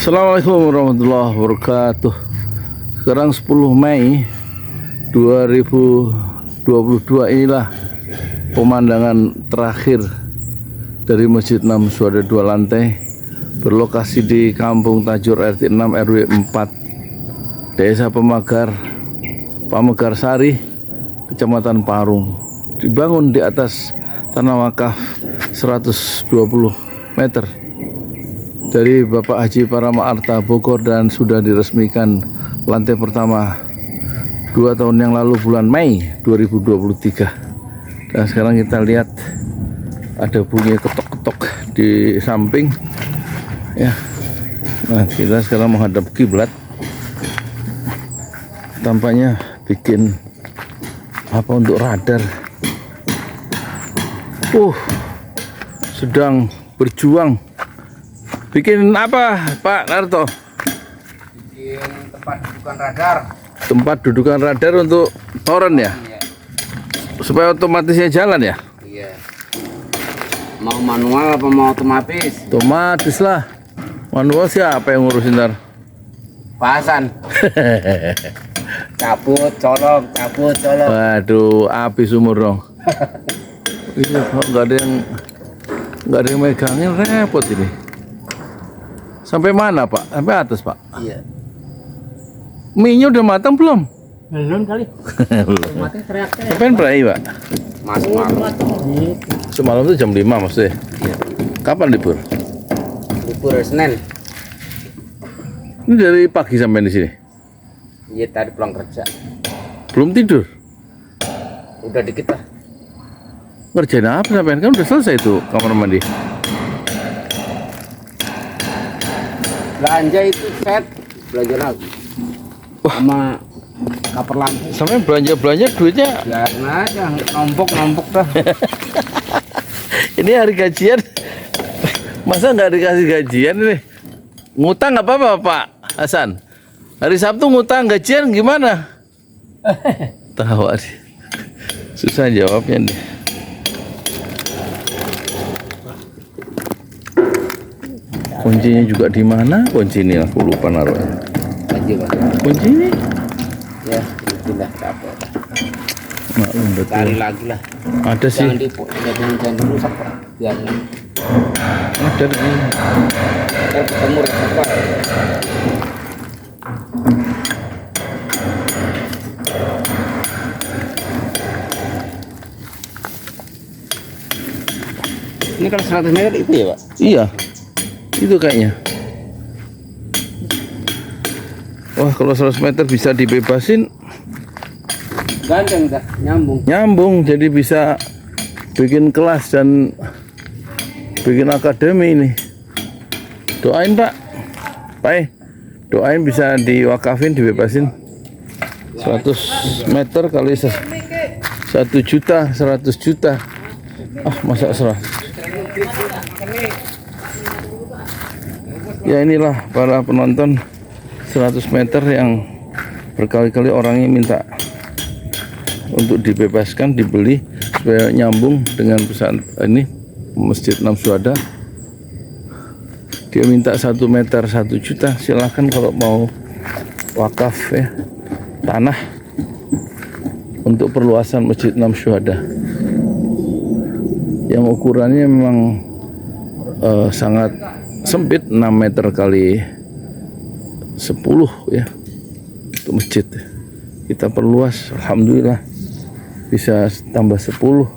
Assalamualaikum warahmatullahi wabarakatuh. Sekarang 10 Mei 2022, inilah pemandangan terakhir dari Masjid 6 Syuhada 2 lantai, berlokasi di Kampung Tajur RT 6 RW 4 Desa Pamekarsari, Kecamatan Parung. Dibangun di atas tanah wakaf 120 meter dari Bapak Haji Parama Arta Bogor, dan sudah diresmikan lantai pertama 2 tahun yang lalu bulan Mei 2023. Dan sekarang kita lihat ada bunyi ketok-ketok di samping ya. Nah, kita sekarang menghadap kiblat. Tampaknya bikin apa untuk radar. Sedang berjuang. Bikin apa, Pak Narto? Bikin tempat dudukan radar. Tempat dudukan radar untuk toren ya? Iya. Supaya otomatisnya jalan ya? Iya. Mau manual apa mau otomatis? Otomatis lah. Manual siapa yang ngurusin ntar? Pasan. Cabut, colong, cabut, colong. Waduh, api sumur dong. Iya, nggak ada yang megangin, repot ini. Sampai mana Pak? Sampai atas Pak? Iya. Mie-nya udah matang belum? Belum kali. Belum. Mati teriak-teriak. Sampai berai Pak? Masuk malam. Semalam tuh jam 5 maksudnya? Iya. Kapan libur? Libur Senin. Ini dari pagi sampai di sini? Iya, tadi pulang kerja. Belum tidur? Udah dikit lah. Ngerjain apa sampean? Kan udah selesai tuh kamar mandi. Belanja itu set, belanja lagi. Sama cover lampu. Sampai belanja duitnya. Biarin aja, nombok dah. Ini hari gajian. Masa nggak dikasih gajian ini? Ngutang nggak apa-apa Pak Hasan? Hari Sabtu ngutang gajian gimana? Tahu sih. Susah jawabnya nih. Kuncinya juga di mana? Kunci ini aku lupa naruhnya. Aja Pak. Kunci ini? Ya, pindah ke apa? Maklum betul. Cari lagi lah. Ada sih. Jangan rusak Pak. Biar Ada nih. ketemu apa? Ini kan 100 meter itu ya Pak? Iya. Itu kayaknya. Wah, kalau 100 meter bisa dibebasin, Ganteng dah, nyambung, jadi bisa bikin kelas dan bikin akademi ini. Doain Pak, doain bisa diwakafin, dibebasin 100 meter kali 1 juta, 100 juta. Masa 100. Ya inilah para penonton 100 meter yang berkali-kali orangnya minta untuk dibebaskan, dibeli supaya nyambung dengan pesan ini Masjid 6 Syuhada. Dia minta 1 meter 1 juta. Silahkan kalau mau wakaf ya, tanah untuk perluasan Masjid 6 Syuhada yang ukurannya memang sangat sempit, 6 meter kali 10 ya, untuk masjid. Kita perluas, alhamdulillah bisa tambah 10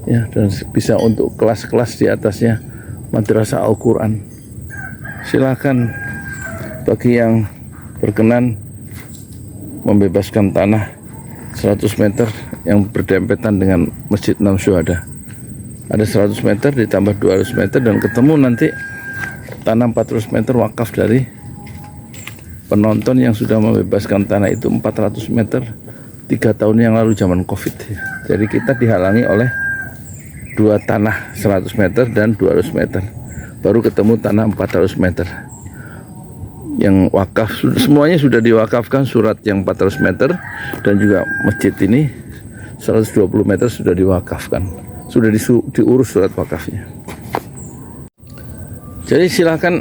ya, dan bisa untuk kelas-kelas di atasnya madrasah Al-Quran. Silakan bagi yang berkenan membebaskan tanah 100 meter yang berdempetan dengan Masjid 6 Syuhada. Ada 100 meter ditambah 200 meter dan ketemu nanti tanah 400 meter wakaf dari penonton yang sudah membebaskan tanah itu 400 meter 3 tahun yang lalu zaman Covid. Jadi kita dihalangi oleh 2 tanah 100 meter dan 200 meter. Baru ketemu tanah 400 meter. Yang wakaf, semuanya sudah diwakafkan, surat yang 400 meter dan juga masjid ini 120 meter sudah diwakafkan. Sudah diurus surat wakafnya. Jadi silakan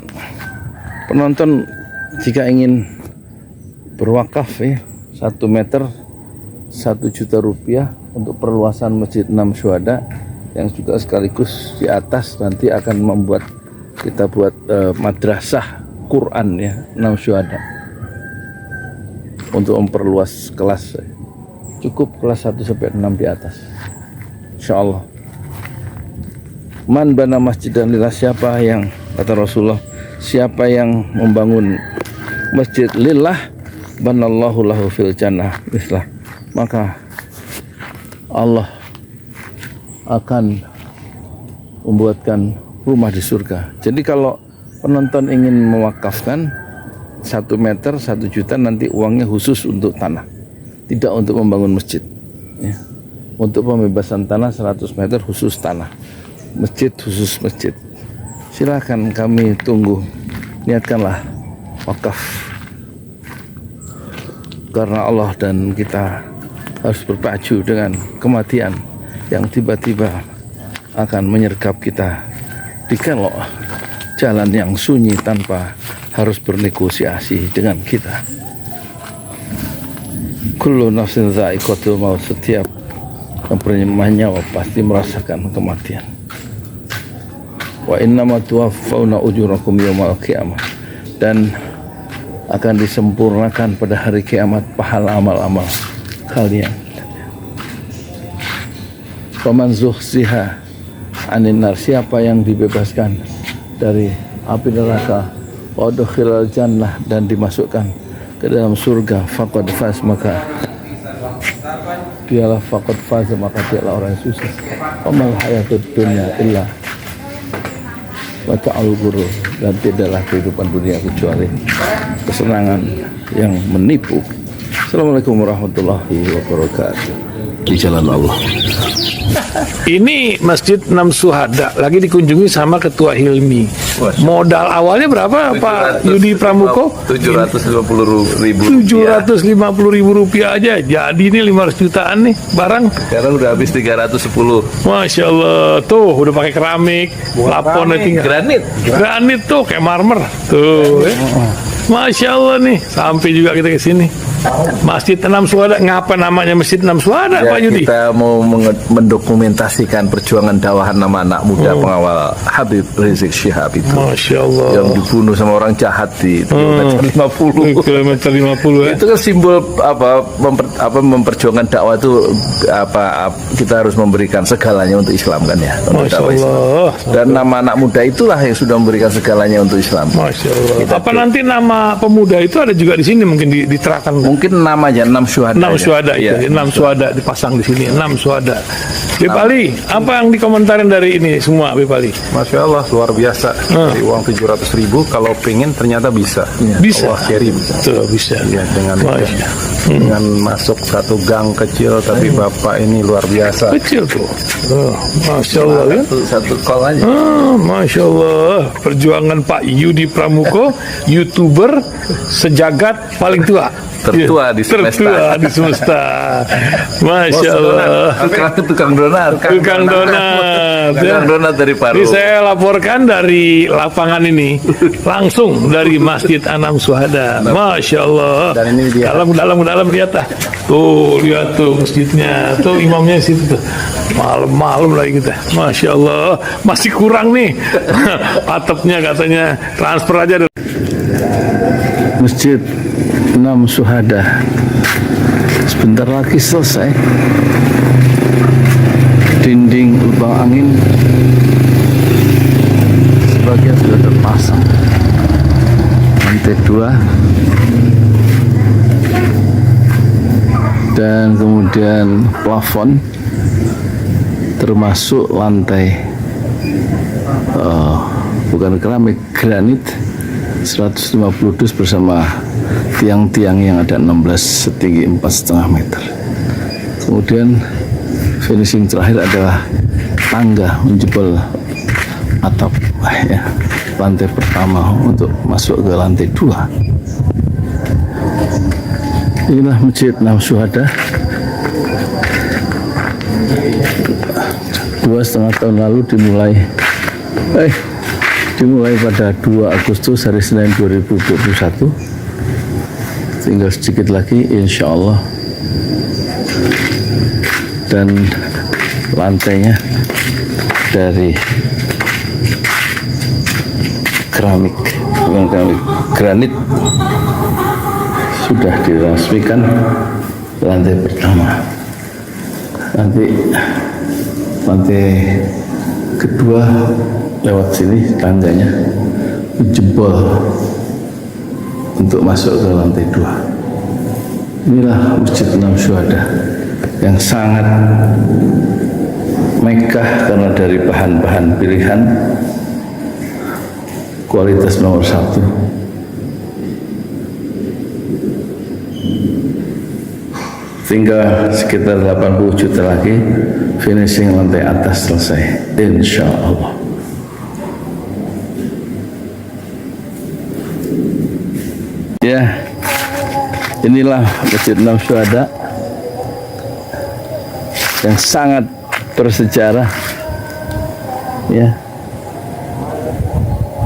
penonton jika ingin berwakaf ya 1 meter 1 juta rupiah untuk perluasan Masjid 6 Syuhada yang juga sekaligus di atas nanti akan kita buat madrasah Quran ya 6 Syuhada untuk memperluas kelas, cukup kelas 1 sampai 6 di atas insyaallah. Man bana masjidan lillah, siapa yang, kata Rasulullah, siapa yang membangun masjid lillah banallahu lahu fil jannah mislah, maka Allah akan membuatkan rumah di surga. Jadi kalau penonton ingin mewakafkan 1 meter 1 juta, nanti uangnya khusus untuk tanah, tidak untuk membangun masjid ya. Untuk pembebasan tanah 100 meter khusus tanah, masjid khusus masjid. Silakan, kami tunggu. Niatkanlah wakaf karena Allah, dan kita harus berpacu dengan kematian yang tiba-tiba akan menyergap kita di kelok jalan yang sunyi tanpa harus bernegosiasi dengan kita. Kullu nafsin dha'iqatul maut, setiap yang bernyawa nyawa pasti merasakan kematian. Wa innama tuwaffawna ujurakum yaumal qiyamah, dan akan disempurnakan pada hari kiamat pahala amal-amal kalian. Faman zuhziha anin nar, siapa yang dibebaskan dari api neraka, wa udkhilal jannah, dan dimasukkan ke dalam surga, faqad faz, maka dialah faqad faz, maka dialah orang yang sukses. Wamal hayatud dunya illa mata'ul ghurur, dan tidaklah kehidupan dunia kecuali kesenangan yang menipu. Assalamualaikum warahmatullahi wabarakatuh. Di jalan Allah. Ini Masjid 6 Syuhada lagi dikunjungi sama Ketua Hilmi. Modal awalnya berapa Pak Yudi Pramuko? 750.000. 750.000 rupiah aja. Jadi ini 500 jutaan nih barang. Sekarang udah habis 310. Masya Allah, tuh udah pakai keramik, laponnya tinggal. Granit tuh kayak marmer. Tuh, ya. Masya Allah nih, sampai juga kita ke sini. Masjid 6 Syuhada, ngapa namanya Masjid 6 Syuhada Ya, Pak Yudi? kita mau mendokumentasikan perjuangan dakwahan nama anak muda pengawal Habib Rizik Syihab itu. Masya Allah. Yang dibunuh sama orang jahat di kilometer 50. Kilometer 50 ya. Itu kan simbol memperjuangkan dakwah itu kita harus memberikan segalanya untuk Islam kan ya. Untuk Masya dakwah Islam. Allah. Dan nama anak muda itulah yang sudah memberikan segalanya untuk Islam. Masya Allah. Kita Apa nanti nama pemuda itu ada juga di sini mungkin diterangkan? Mungkin namanya 6 Syuhada. 6 Syuhada itu, Ya. 6 Syuhada dipasang di sini, 6 Syuhada. Bip Ali, apa yang dikomentarin dari ini semua, Bip Ali? Masya Allah, luar biasa. Dari uang 700.000, kalau pengen ternyata bisa. Bisa. Allah kirim. Tuh, bisa. Ya, dengan masuk satu gang kecil, tapi Bapak ini luar biasa. Kecil tuh. Oh, Masya Allah ya. Satu call aja. Masya Allah. Perjuangan Pak Yudi Pramuko, YouTuber sejagat paling tua. Tertua di semesta. Tertua di semesta. Masya Allah. Tukang donat. Tukang donat. Tukang donat dari Paru. Ini saya laporkan dari lapangan ini, langsung dari Masjid 6 Syuhada. Masya Allah. Dan ini dia. Dalam lihat ah. Tuh lihat tuh masjidnya, tuh imamnya di situ tuh. Malam-malam lagi kita. Masya Allah. Masih kurang nih. Atapnya katanya transfer aja. Masjid 6 Syuhada sebentar lagi selesai. Dinding lubang angin sebagian sudah terpasang, lantai 2, dan kemudian plafon termasuk lantai bukan keramik, granit 150 dus bersama tiang-tiang yang ada 16 setinggi 4,5 meter. Kemudian finishing terakhir adalah tangga menjebol atap ya, lantai pertama untuk masuk ke lantai 2. Inilah Masjid 6 Syuhada. 2,5 tahun lalu dimulai dimulai pada 2 Agustus hari Senin 2021. Tinggal sedikit lagi insya Allah, dan lantainya dari keramik, bukan keramik, granit sudah diresmikan lantai pertama. Nanti lantai kedua lewat sini tangganya jebol untuk masuk ke lantai 2. Inilah Masjid 6 Syuhada yang sangat megah karena dari bahan-bahan pilihan kualitas nomor 1. Tinggal sekitar 80 juta lagi finishing lantai atas selesai, insya Allah. Ya, inilah Masjid 6 Syuhada yang sangat bersejarah, ya,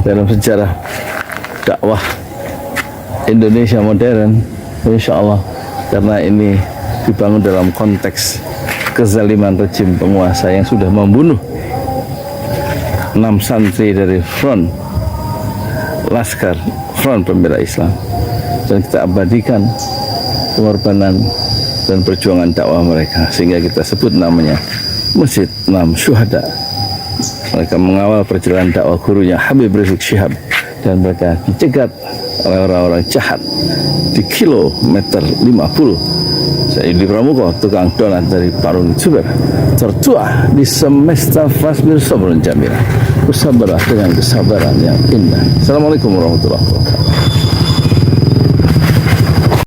dalam sejarah dakwah Indonesia modern, insya Allah, karena ini dibangun dalam konteks kezaliman rejim penguasa yang sudah membunuh 6 santri dari front Laskar Front Pembela Islam, dan kita abadikan pengorbanan dan perjuangan dakwah mereka, sehingga kita sebut namanya Masjid 6 Syuhada. Mereka mengawal perjalanan dakwah gurunya Habib Rizik Syihab, dan mereka dicegat oleh orang-orang jahat di kilometer 50. Saya Yudi Pramuko, tukang donat dari Parung Juber, tertua di semesta Fasbir Sabrun Jamila. Bersabarlah dengan kesabaran yang indah. Assalamualaikum warahmatullahi wabarakatuh.